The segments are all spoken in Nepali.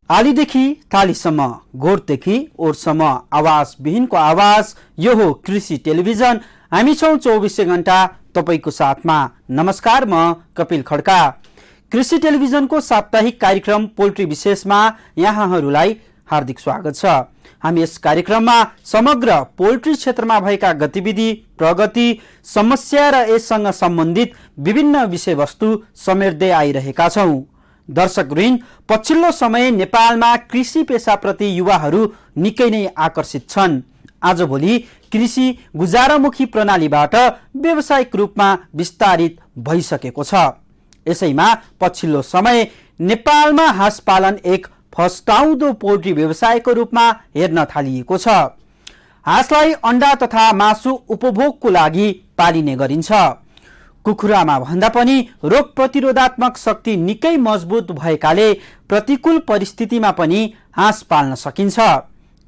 आलीदेखि तालीसम्म, गोठदेखि ओठसम्म, आवाज विहीनको आवाज, यो हो कृषि टेलिभिजन। हामी छौँ 24 घण्टा तपाईको साथमा। नमस्कार, म कपिल खड्का। कृषि टेलिभिजनको साप्ताहिक कार्यक्रम पोल्ट्री विशेषमा यहाँहरूलाई हार्दिक स्वागत छ। हामी यस कार्यक्रममा समग्र पोल्ट्री क्षेत्रमा भएका गतिविधि, प्रगति, समस्या र यससँग सम्बन्धित विभिन्न विषयवस्तु समेट्दै आइरहेका छौँ। दर्शकवृन्द, पछिल्लो समय नेपालमा कृषि पेसाप्रति युवाहरू निकै नै आकर्षित छन्। आजभोलि कृषि गुजारामुखी प्रणालीबाट व्यावसायिक रूपमा विस्तारित भइसकेको छ। यसैमा पछिल्लो समय नेपालमा हाँस पालन एक फस्टाउँदो पोल्ट्री व्यवसायको रूपमा हेर्न थालिएको छ। हाँसलाई अन्डा तथा मासु उपभोगको लागि पालिने गरिन्छ। कुखुरामा भन्दा पनि रोग प्रतिरोधात्मक शक्ति निकै मजबुत भएकाले प्रतिकूल परिस्थितिमा पनि हाँस पाल्न सकिन्छ।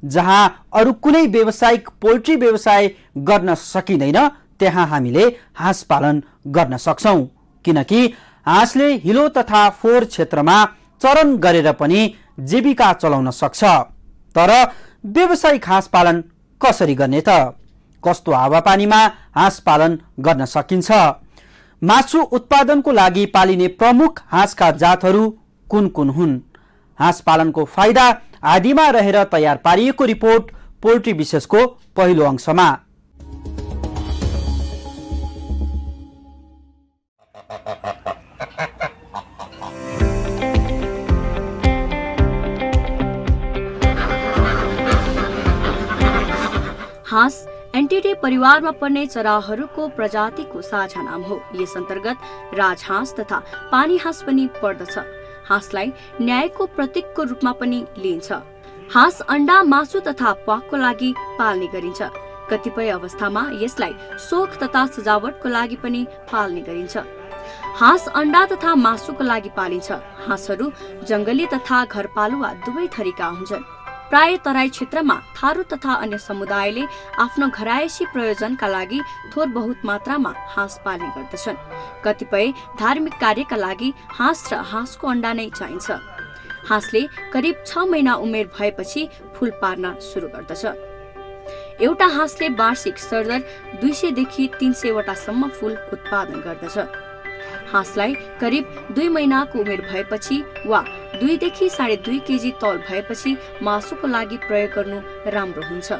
जहाँ अरू कुनै व्यावसायिक पोल्ट्री व्यवसाय गर्न सकिँदैन, त्यहाँ हामीले हाँस पालन गर्न सक्छौँ। किनकि हाँसले हिलो तथा फोहोर क्षेत्रमा चरण गरेर पनि जीविका चलाउन सक्छ। तर व्यावसायिक हाँस पालन कसरी गर्ने त? कस्तो हावापानीमा हाँस पालन गर्न सकिन्छ? मासु उत्पादनको लागि पालिने प्रमुख हाँसका जातहरू कुन कुन हुन्? हाँस पालनको फाइदा आदिमा रहेर तयार पारिएको रिपोर्ट पोल्ट्री विशेषको पहिलो अंशमा। हाँस एन्टिडे परिवारमा पर्ने चराहरूको प्रजातिको साझा नाम हो। यस अन्तर्गत राजहाँस तथा पानी हाँस पनि पर्दछ। हाँसलाई न्यायको प्रतीकको रूपमा पनि लिइन्छ। हाँस अन्डा, मासु तथा प्वाकको लागि पाल्ने गरिन्छ। कतिपय अवस्थामा यसलाई शोख तथा सजावटको लागि पनि पाल्ने गरिन्छ। हाँस अन्डा तथा मासुको लागि पालिन्छ। हाँसहरू जंगली तथा घरपालुवा दुवै थरीका हुन्छन्। प्राय तराई क्षेत्रमा थारू तथा अन्य समुदायले आफ्नो घरायसी प्रयोजनका लागि थोर बहुत मात्रामा हाँस पाल्ने गर्दछन्। कतिपय धार्मिक कार्यका लागि हाँस र हाँसको अन्डा नै चाहिन्छ। हाँसले करिब 6 महिना उमेर भएपछि फूल पार्न सुरु गर्दछ। एउटा हाँसले वार्षिक सरदर 200 देखि 300 वटासम्म फूल उत्पादन गर्दछ। हाँसलाई करिब 2 महिनाको उमेर भएपछि वा 2 देखि 2.5 केजी तौल भएपछि मासुको लागि प्रयोग गर्नु राम्रो हुन्छ।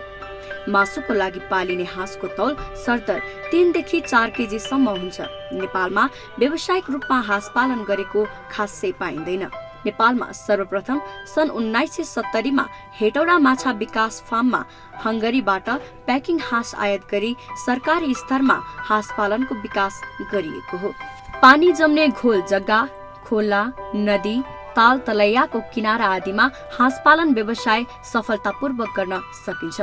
मासुको लागि पालिने हाँसको तौल सरदर 3 देखि 4 केजी सम्म हुन्छ। नेपालमा व्यावसायिक रूपमा हाँस पालन गरेको खासै पाइँदैन। नेपालमा सर्वप्रथम सन् 1970 मा हेटौडा माछा विकास फार्ममा हंगरीबाट प्याकिङ हाँस आयात गरी सरकारी स्तरमा हाँस पालनको विकास गरिएको हो। पानी जम्ने घोल जग्गा, खोला, नदी, ताल तलैयाको किनारा आदिमा हाँस पालन व्यवसाय सफलतापूर्वक गर्न सकिन्छ।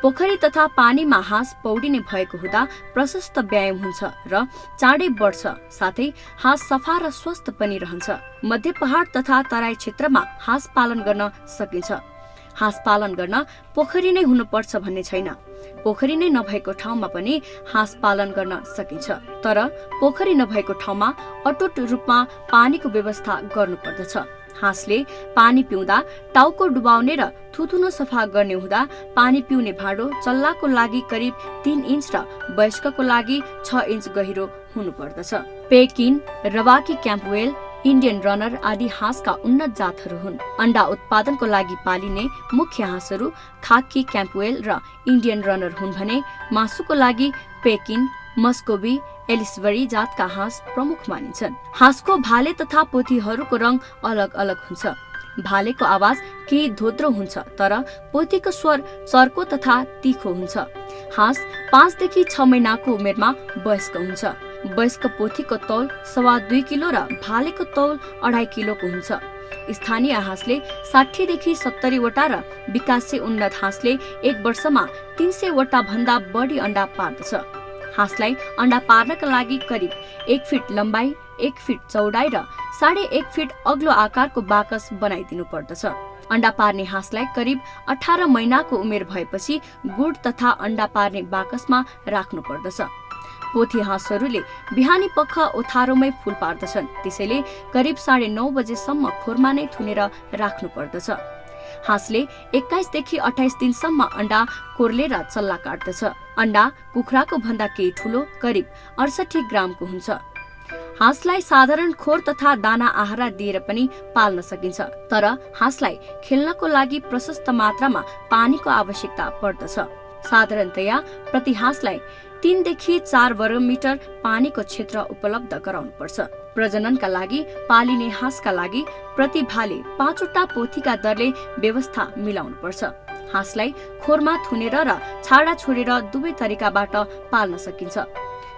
पोखरी तथा पानीमा हाँस पौडिने भएको हुँदा प्रशस्त व्यायाम हुन्छ र चाँडै बढ्छ। साथै हाँस सफा र स्वस्थ पनि रहन्छ। मध्य पहाड तथा तराई क्षेत्रमा हाँस पालन गर्न सकिन्छ। हाँस पालन गर्न पोखरी नै हुनुपर्छ भन्ने छैन। पोखरी नै नभएको ठाउँमा पनि हाँस पालन गर्न सकिन्छ। तर पोखरी नभएको ठाउँमा अटुट रूपमा पानीको व्यवस्था गर्नुपर्दछ। हाँसले पानी पिउँदा टाउको डुबाउने र थुथुनो सफा गर्ने हुँदा पानी पिउने भाँडो चल्लाको लागि करिब 3 इन्च र वयस्कको लागि 6 इन्च गहिरो हुनुपर्दछ। पेकिन, रवाकी क्याम्पवेल, इन्डियन रनर आदि हाँसका उन्नत जातहरू हुन्। अन्डा उत्पादनको लागि पालिने मुख्य हाँसहरू खाकी, क्याम्पवेल र इन्डियन रनर हुन् भने मासुको लागि पेकिन, मस्कोबी, एलिसबरी जातका हाँस प्रमुख मानिन्छन्। हाँसको भाले तथा पोथीहरूको रङ अलग अलग हुन्छ। भालेको आवाज केही धोत्रो हुन्छ, तर पोथीको स्वर चर्को तथा तीखो हुन्छ। हाँस 5 देखि 6 महिनाको उमेरमा वयस्क हुन्छ। वयस्क पोथीको तौल 2.25 किलो र भालेको तौल 2.5 किलोको हुन्छ। स्थानीय हाँसले 60 देखि 70 वटा र विकासशील उन्नत हाँसले 1 वर्षमा 300 वटा भन्दा बढी अन्डा पार्दछ। हाँसलाई अन्डा पार्नका लागि करिब 1 फिट लम्बाई, 1 फिट चौडाई र 1.5 फिट अग्लो आकारको बाकस बनाइदिनु पर्दछ। अन्डा पार्ने हाँसलाई करिब 18 महिनाको उमेर भएपछि गुड तथा अन्डा पार्ने बाकसमा राख्नु पर्दछ। पोथी हाँसहरूले बिहानी पख ओथारोमै फूल पार्दछन्। त्यसैले करिब 9:30 बजेसम्म खोरमा नै थुनेर राख्नु पर्दछ। हाँसले 21 देखि 28 दिनसम्म अन्डा कोर्लेर चल्ला काट्दछ। अन्डा कुखुराको भन्दा केही ठूलो, करिब 68 ग्रामको हुन्छ। हाँसलाई साधारण खोर तथा दाना आहारा दिएर पनि पाल्न सकिन्छ, तर हाँसलाई खेल्नको लागि प्रशस्त मात्रामा पानीको आवश्यकता पर्दछ। साधारणतया प्रति हाँसलाई 3 देखि 4 वर्गमिटर पानीको क्षेत्र उपलब्ध गराउनुपर्छ। प्रजननका लागि पालिने हाँसका लागि प्रति भाले 5वटा पोथीका दरले व्यवस्था मिलाउनुपर्छ। हाँसलाई खोरमा थुनेर र छाडा छोडेर दुवै तरिकाबाट पाल्न सकिन्छ।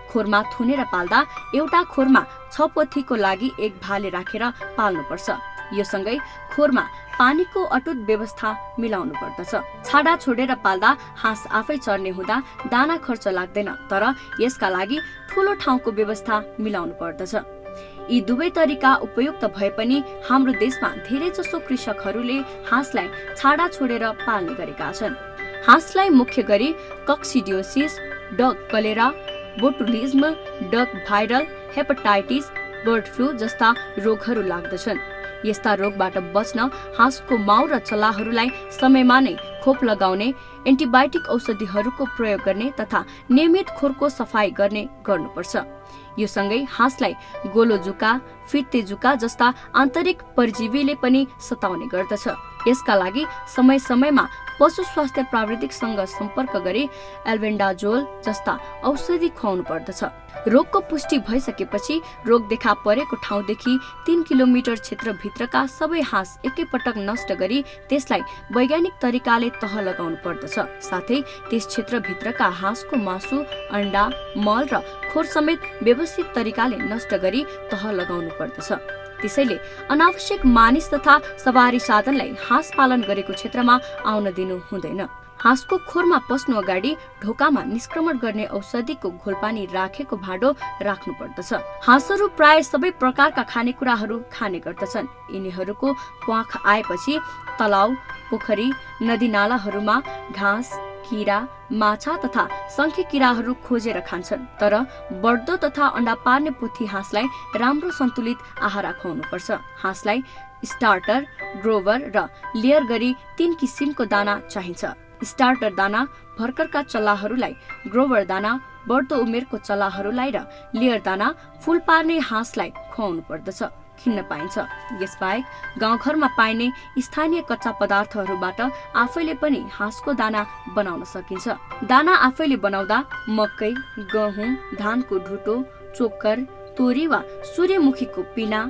खोरमा थुनेर पाल्दा एउटा खोरमा 6 पोथीको लागि 1 भाले राखेर पाल्नुपर्छ। यो सँगै खोरमा पानीको अटुट व्यवस्था मिलाउनु पर्दछ। छाडा छोडेर पाल्दा हाँस आफै चर्ने हुँदा दाना खर्च लाग्दैन, तर यसका लागि ठूलो ठाउँको व्यवस्था मिलाउनु पर्दछ। यी दुवै तरिका उपयुक्त भए पनि हाम्रो देशमा धेरैजसो कृषकहरूले हाँसलाई छाडा छोडेर पाल्ने गरेका छन्। हाँसलाई मुख्य गरी कक्सिडियोसिस, डग कलेरा, बोटुलिज्म, डग भाइरल, हेपाटाइटिस, बर्ड फ्लू जस्ता रोगहरू लाग्दछन्। यस्ता रोगबाट बच्न हाँसको माउ र चल्लाहरूलाई समयमा नै खोप लगाउने, एन्टिबायोटिक औषधिहरूको प्रयोग गर्ने तथा नियमित खोरको सफाई गर्नुपर्छ। यो सँगै हाँसलाई गोलो जुका, फित्ते जुका जस्ता आन्तरिक परजीवीले पनि सताउने गर्दछ। यसका लागि समय समयमा पशु स्वास्थ्य प्राविधिकसँग सम्पर्क गरी एल्बेन्डाजोल जस्ता औषधि खुवाउनु पर्दछ। रोगको पुष्टि भइसकेपछि रोग देखा परेको ठाउँदेखि 3 किलोमिटर क्षेत्रभित्रका सबै हाँस एकैपटक नष्ट गरी त्यसलाई वैज्ञानिक तरिकाले तह लगाउनु पर्दछ। साथै त्यस क्षेत्रभित्रका हाँसको मासु, अन्डा, मल र खोर समेत व्यवस्थित तरिकाले नष्ट गरी तह लगाउनु पर्दछ। त्यसैले अनावश्यक मानिस तथा सवारी साधनलाई हाँस पालन गरेको क्षेत्रमा आउन दिनु हुँदैन। हाँसको खोरमा पस्नु अगाडि ढोकामा निष्क्रमण गर्ने औषधिको घोलपानी राखेको भाँडो राख्नु पर्दछ। हाँसहरू प्राय सबै प्रकारका खानेकुराहरू खाने गर्दछन्। यिनीहरूको प्वाख आएपछि तलाउ, पोखरी, नदीनालाहरूमा घाँस, किरा, माछा तथा शंखे किराहरू खोजेर खान्छन्। तर बढ्दो तथा अन्डा पार्ने पोथी हाँसलाई राम्रो सन्तुलित आहार खुवाउनुपर्छ। हाँसलाई स्टार्टर, ग्रोवर र लेयर गरी 3 किसिमको दाना चाहिन्छ। स्टार्टर दाना भर्खरका चल्लाहरूलाई, ग्रोवर दाना बढ्दो उमेरको चल्लाहरूलाई र लेयर दाना फूल पार्ने हाँसलाई खुवाउनु पर्दछ। खिन्न पाइन्छ। यसबाहेक गाउँघरमा पाइने स्थानीय कच्चा पदार्थहरूबाट आफैले पनि हाँसको दाना बनाउन सकिन्छ। दाना आफैले बनाउँदा मकै, गहुँ, धानको ढुटो, चोकर, तोरी वा सूर्यमुखीको पिना,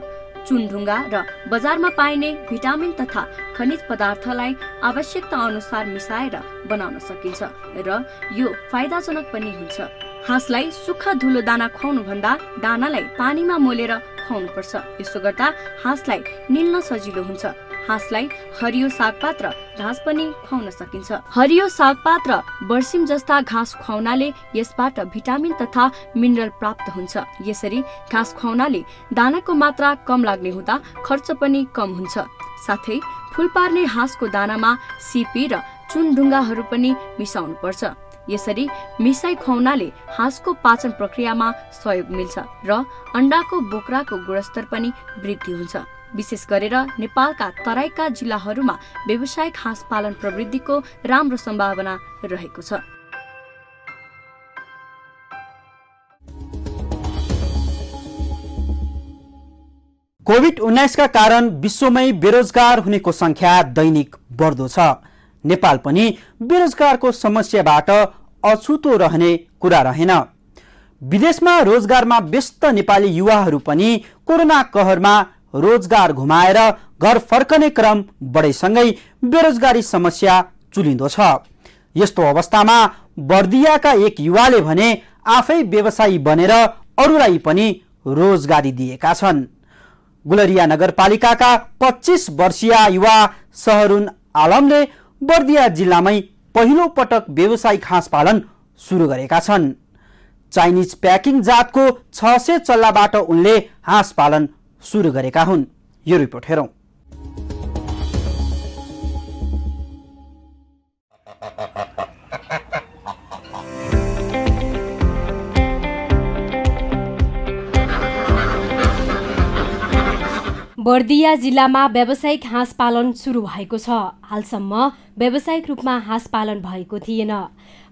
चुनढुङ्गा र बजारमा पाइने भिटामिन तथा खनिज पदार्थलाई आवश्यकता अनुसार मिसाएर बनाउन सकिन्छ र यो फाइदाजनक पनि हुन्छ। हाँसलाई सुक्खा धुलो दाना खुवाउनु भन्दा दानालाई पानीमा मोलेर खुवाउनुपर्छ। यसो गर्दा हाँसलाई निल्न सजिलो हुन्छ। हाँसलाई हरियो सागपात र घाँस पनि खुवाउन सकिन्छ। हरियो सागपात र बर्सिम जस्ता घाँस खुवाउनाले यसबाट भिटामिन तथा मिनरल प्राप्त हुन्छ। यसरी घाँस खुवाउनाले दानाको मात्रा कम लाग्ने हुँदा खर्च पनि कम हुन्छ। साथै फूल पार्ने हाँसको दानामा सिपी र चुनढुङ्गाहरू पनि मिसाउनु पर्छ। यसरी मिसाई खुवाउनाले हाँसको पाचन प्रक्रियामा सहयोग मिल्छ र अन्डाको बोक्राको गुणस्तर पनि वृद्धि हुन्छ। विशेष गरेर नेपालका तराईका जिल्लाहरूमा व्यावसायिक हाँस पालन प्रवृत्तिको राम्रो सम्भावना रहेको छ। कोभिड-19 का कारण विश्वमै बेरोजगार हुनेको संख्या दैनिक बढ्दो छ। नेपाल पनि बेरोजगारको समस्याबाट अछुतो रहने कुरा रहेन। विदेशमा रोजगारमा व्यस्त नेपाली युवाहरू पनि कोरोना कहरमा रोजगार घुमाएर घर फर्कने क्रम बढेसँगै बेरोजगारी समस्या चुलिँदो छ। यस्तो अवस्थामा बर्दियाका एक युवाले भने आफै व्यवसायी बनेर अरूलाई पनि रोजगारी दिएका छन्। गुलरिया नगरपालिकाका 25 वर्षीय युवा सहरुन आलमले बर्दिया जिल्लामै पहिलो पटक व्यवसायिक हाँस पालन सुरु गरेका छन्। चाइनिज प्याकिङ जातको 600 चल्लाबाट उनले हाँस पालन सुरु गरेका हुन्। यो रिपोर्ट हेरौं। बर्दिया जिल्लामा व्यावसायिक हाँस पालन सुरु भएको छ। हालसम्म व्यावसायिक रूपमा हाँस पालन भएको थिएन।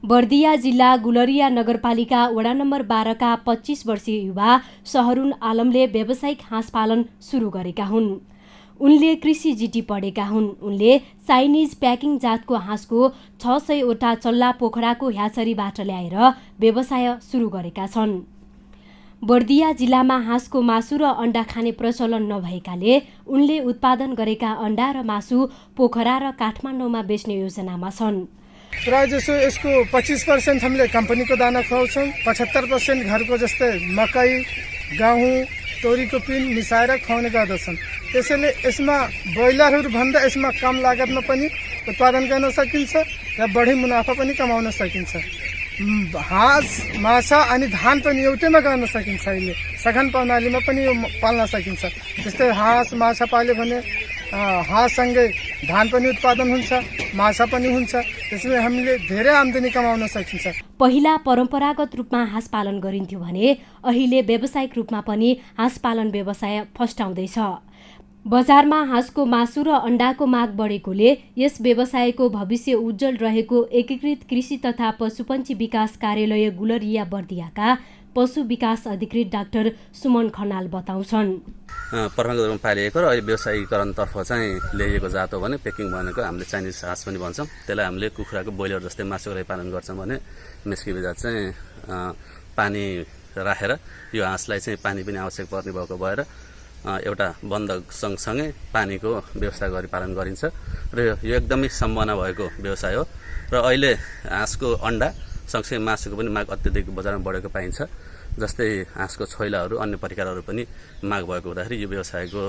बर्दिया जिल्ला गुलरिया नगरपालिका वडा नम्बर 12 का 25 वर्षीय युवा शहरुन आलमले व्यावसायिक हाँस पालन सुरु गरेका हुन्। उनले कृषि जिटी पढेका हुन्। उनले चाइनिज प्याकिङ जातको हाँसको 600 वटा चल्ला पोखराको ह्याचरीबाट ल्याएर व्यवसाय सुरु गरेका छन्। बर्दिया जिल्लामा हाँसको मासु र अण्डा खाने प्रचलन नभएकाले उनले उत्पादन गरेका अण्डा र मासु पोखरा र काठमाडौँमा बेच्ने योजनामा छन्। प्राय जसो यसको 25% हामीले कम्पनीको दाना खुवाउँछौँ, 75% घरको जस्तै मकै, गहुँ, तोरीको पिन मिसाएर खुवाउने गर्दछन्। त्यसैले यसमा ब्रोइलरहरू भन्दा यसमा कम लागतमा पनि उत्पादन गर्न सकिन्छ र बढी मुनाफा पनि कमाउन सकिन्छ। हाँस, माछा अनि धान पनि एउटैमा गर्न सकिन्छ। अहिले सघन प्रणालीमा पनि यो पाल्न सकिन्छ। जस्तै हाँस माछा पाल्यो भने हाँससँगै धान पनि उत्पादन हुन्छ, माछा पनि हुन्छ। त्यसले हामीले धेरै आम्दानी कमाउन सकिन्छ। पहिला परम्परागत रूपमा हाँस पालन गरिन्थ्यो भने अहिले व्यावसायिक रूपमा पनि हाँस पालन व्यवसाय फस्टाउँदैछ। बजारमा हाँसको मासु र अण्डाको माग बढेकोले यस व्यवसायको भविष्य उज्जवल रहेको एकीकृत कृषि तथा पशुपन्छी विकास कार्यालय गुलरिया बर्दियाका पशु विकास अधिकृत डाक्टर सुमन खनाल बताउँछन्। परम्परागत रूपमा पालिएको र अहिले व्यवसायीकरणतर्फ चाहिँ ल्याइएको जात हो भने पेकिङ भनेको हामीले चाइनिज हाँस पनि भन्छौँ। त्यसलाई हामीले कुखुराको ब्रोइलर जस्तै मासुको लागि पालन गर्छौँ भने मेस्की जात चाहिँ पानी राखेर यो हाँसलाई चाहिँ पानी पनि आवश्यक पर्ने भएको भएर एउटा बन्द सँगसँगै पानीको व्यवस्था गरी पालन गरिन्छ र यो एकदमै सम्भावना भएको व्यवसाय हो। र अहिले हाँसको अण्डा सँगसँगै मासुको पनि माग अत्याधिक बजारमा बढेको पाइन्छ। जस्तै हाँसको छोइलाहरू अन्य परिकारहरू पनि माग भएको हुँदाखेरि यो व्यवसायको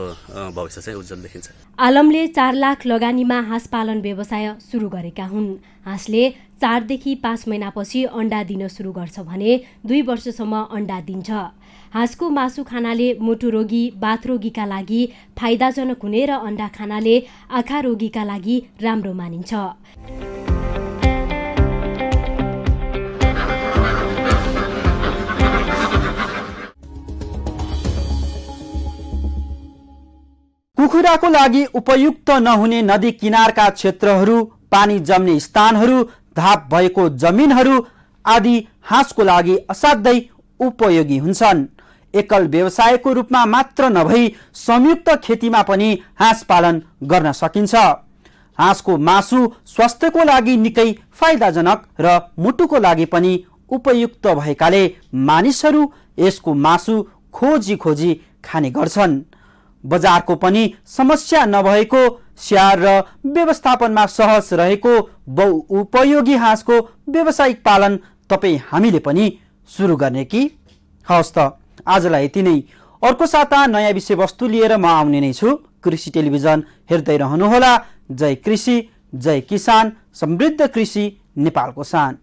भविष्य चाहिँ उज्जवल देखिन्छ। आलमले 4 लाख लगानीमा हाँस पालन व्यवसाय सुरु गरेका हुन्। हाँसले 4 देखि 5 महिनापछि अण्डा दिन सुरु गर्छ भने 2 वर्षसम्म अण्डा दिन्छ। हाँसको मासु खानाले मुटु रोगी, बाथ रोगीका लागि फाइदाजनक हुने र अण्डा खानाले आँखा रोगीका लागि राम्रो मानिन्छ। कुखुराको लागि उपयुक्त नहुने नदी किनारका क्षेत्रहरू, पानी जम्ने स्थानहरू, धाप भएको जमिनहरू आदि हाँसको लागि असाध्यै उपयोगी हुन्छन्। एकल व्यवसायको रूपमा मात्र नभई संयुक्त खेतीमा पनि हाँस पालन गर्न सकिन्छ। हाँसको मासु स्वास्थ्यको लागि निकै फाइदाजनक र मुटुको लागि पनि उपयुक्त भएकाले मानिसहरू यसको मासु खोजी खोजी खाने गर्छन्। बजारको पनि समस्या नभएको, स्याहार र व्यवस्थापनमा सहज रहेको बहुउपयोगी हाँसको व्यावसायिक पालन तपाईँ हामीले पनि सुरु गर्ने कि? हवस् त आजलाई यति नै। अर्को साता नयाँ विषयवस्तु लिएर म आउने नै छु। कृषि टेलिभिजन हेर्दै रहनुहोला। जय कृषि, जय किसान, समृद्ध कृषि नेपालको शान।